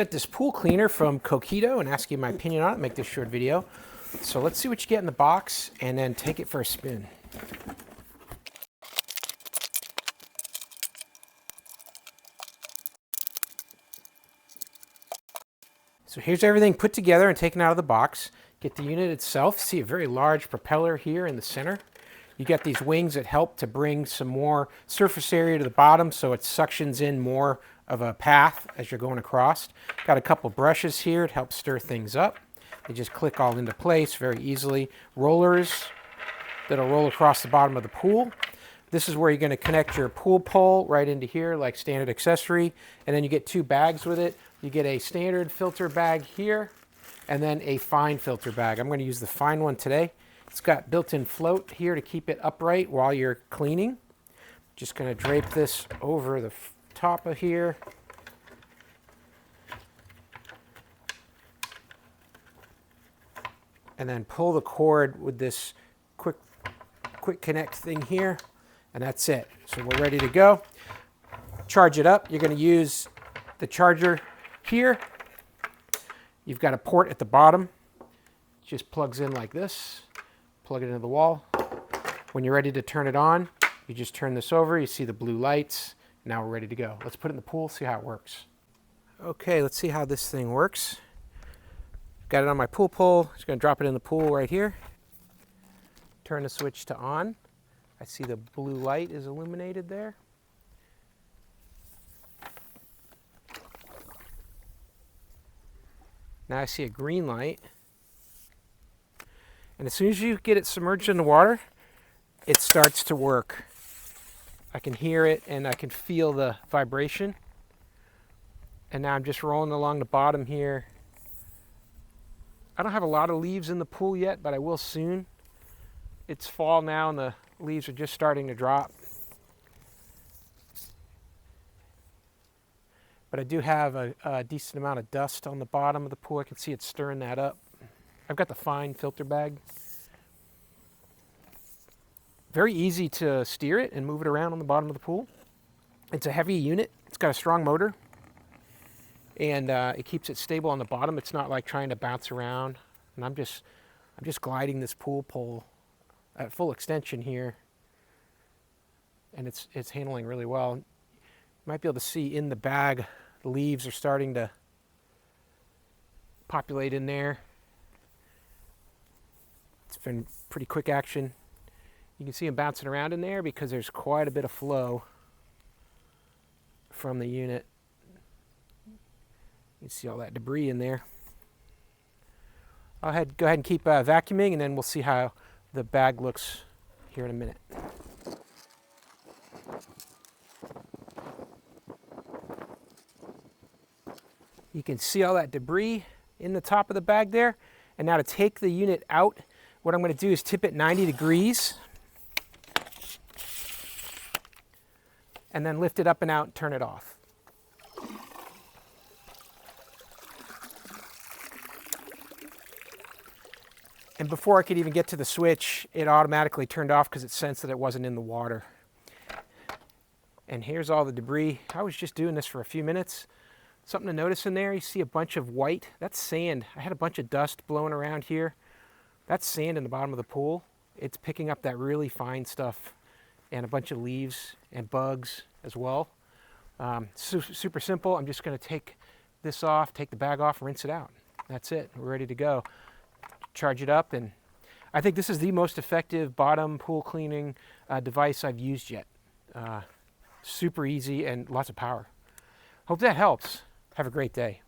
Get this pool cleaner from Kokido and ask you my opinion on it, make this short video. So let's see what you get in the box and then take it for a spin. So here's everything put together and taken out of the box. Get the unit itself. See a very large propeller here in the center. You got these wings that help to bring some more surface area to the bottom so it suctions in more of a path as you're going across. Got a couple brushes here to help stir things up. They just click all into place very easily. Rollers that'll roll across the bottom of the pool. This is where you're going to connect your pool pole right into here like standard accessory, and then you get two bags with it. You get a standard filter bag here and then a fine filter bag. I'm going to use the fine one today. It's got built-in float here to keep it upright while you're cleaning. Just going to drape this over the top of here. And then pull the cord with this quick connect thing here. And that's it. So we're ready to go. Charge it up. You're going to use the charger here. You've got a port at the bottom. It just plugs in like this. Plug it into the wall. When you're ready to turn it on, you just turn this over. You see the blue lights. Now we're ready to go. Let's put it in the pool, see how it works. Okay, let's see how this thing works. Got it on my pool pole. Just going to drop it in the pool right here. Turn the switch to on. I see the blue light is illuminated there. Now I see a green light. And as soon as you get it submerged in the water, it starts to work. I can hear it and I can feel the vibration. And now I'm just rolling along the bottom here. I don't have a lot of leaves in the pool yet, but I will soon. It's fall now and the leaves are just starting to drop. But I do have a decent amount of dust on the bottom of the pool. I can see it stirring that up. I've got the fine filter bag. Very easy to steer it and move it around on the bottom of the pool. It's a heavy unit. It's got a strong motor. And it keeps it stable on the bottom. It's not like trying to bounce around. And I'm just gliding this pool pole at full extension here. And it's handling really well. You might be able to see in the bag, the leaves are starting to populate in there. It's been pretty quick action. You can see them bouncing around in there because there's quite a bit of flow from the unit. You can see all that debris in there. I'll go ahead and keep vacuuming, and then we'll see how the bag looks here in a minute. You can see all that debris in the top of the bag there. And now to take the unit out, what I'm going to do is tip it 90 degrees. And then lift it up and out and turn it off. And before I could even get to the switch, it automatically turned off because it sensed that it wasn't in the water. And here's all the debris. I was just doing this for a few minutes. Something to notice in there, you see a bunch of white. That's sand. I had a bunch of dust blowing around here. That's sand in the bottom of the pool. It's picking up that really fine stuff and a bunch of leaves and bugs as well. Super simple. I'm just going to take this off, take the bag off, rinse it out. That's it. We're ready to go. Charge it up, and I think this is the most effective bottom pool cleaning device I've used yet. Super easy and lots of power. Hope that helps. Have a great day.